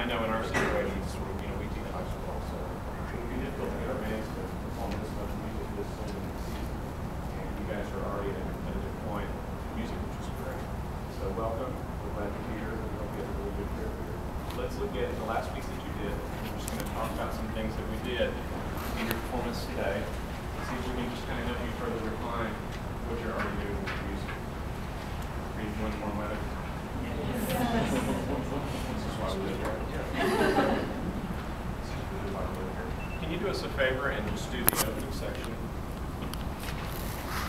know in our situations, we teach high school, so it would be difficult to get our bands to perform this much music this soon in the season. And you guys are already at a competitive point in music, which is great. So welcome. We're glad you're here. We hope you have a really good trip here. Let's look at the last piece that you did. We're just going to talk about some things that we did in your performance today. See if we can just kind of help you further refine what you're already doing with music. Are you feeling more weather? This is why we live here. Can you do us a favor and just do the opening section?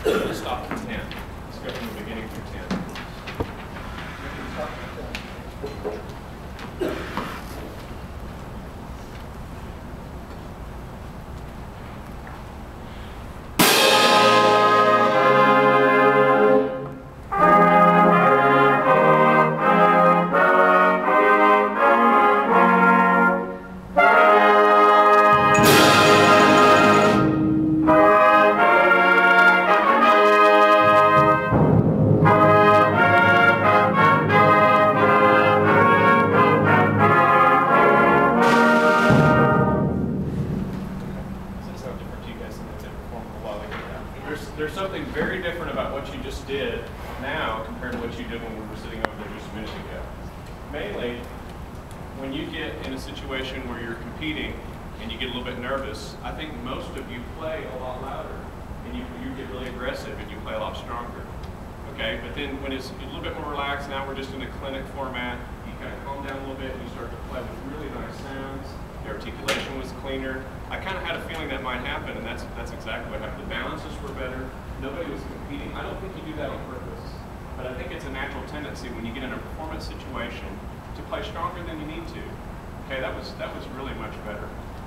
Let's stop to 10. Let's go from the beginning through 10. There's something very different about what you just did now compared to what you did when we were sitting over there just a minute ago. Mainly, when you get in a situation where you're competing and you get a little bit nervous, I think most of you play a lot louder and you get really aggressive and you play a lot stronger. Okay, but then when it's a little bit more relaxed, now we're just in a clinic format, you kind of calm down a little bit and you start to play with really nice sounds. The articulation was cleaner. I kind of had a feeling that might happen, and that's exactly what happened. The balances were better. Nobody was competing. I don't think you do that on purpose, but I think it's a natural tendency when you get in a performance situation to play stronger than you need to. Okay, that was really much better.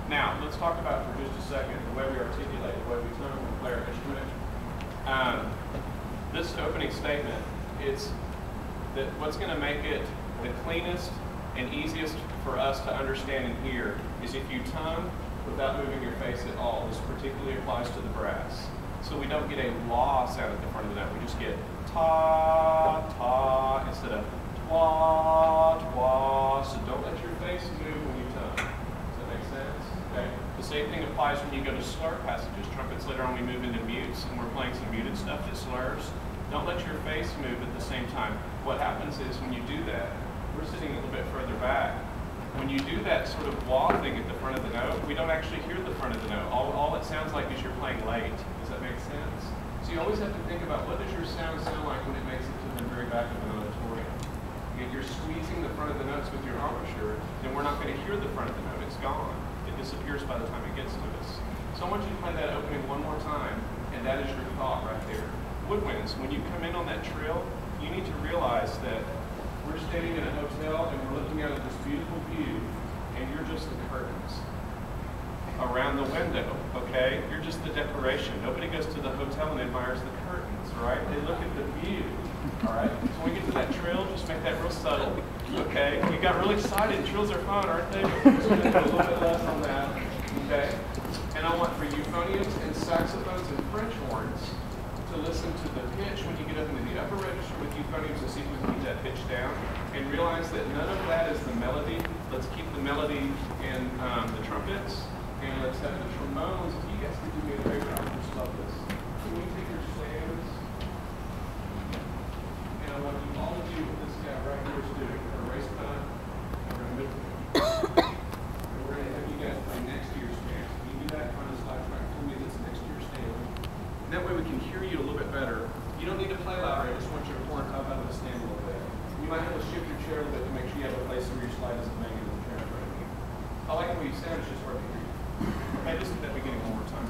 Now let's talk about for just a second the way we articulate, the way we tone when we play our instrument. This opening statement, it's that what's going to make it the cleanest and easiest for us to understand and hear is if you tone without moving your face at all. This particularly applies to the brass. So we don't get a la sound at the front of the note. We just get ta, ta, instead of twa, twa. So don't let your face move when you tone. Does that make sense? Okay. The same thing applies when you go to slur passages. Trumpets later on we move into mutes and we're playing some muted stuff that slurs. Don't let your face move at the same time. What happens is when you do that, we're sitting a little bit further back. When you do that sort of wah thing at the front of the note, we don't actually hear the front of the note. All it sounds like is you're playing late. Does that make sense? So you always have to think about what does your sound sound like when it makes it to the very back of an auditorium. If you're squeezing the front of the notes with your embouchure, then we're not going to hear the front of the note. It's gone. It disappears by the time it gets to us. So I want you to play that opening one more time, and that is your thought right there. Woodwinds, when you come in on that trill, you need to realize that we're standing in a hotel and we're looking out at this beautiful view, and you're just the curtains around the window, okay? You're just the decoration. Nobody goes to the hotel and admires the curtains, right? They look at the view, all right? So when we get to that trill, just make that real subtle, okay? You got really excited. Trills are fun, aren't they? We're just going to do a little bit less on that, okay? And I want for euphoniums and saxophones and French horns to listen to the pitch when you get up into the upper register with euphoniums and see if we can keep that pitch down, and realize that none of that is the melody. Let's keep the melody in the trumpets, and let's have the trombones. If you guys could do me a favor, I would just love this. Can we take your stands? And I want you all to do what this guy right here is doing. We're going to raise time. We're going to move. And we're going to have you guys play next to your stands. Can you do that kind of slide track for me that's next to your stand? That way we can hear you a little bit better. You don't need to play louder. I just want your horn up out of the stand a little bit. You might have to shift your chair a little bit to make sure you have a place where your slide doesn't bang into the chair in front of you. I like the way you sound. It's just hard to hear you. Okay, just at that beginning one more time.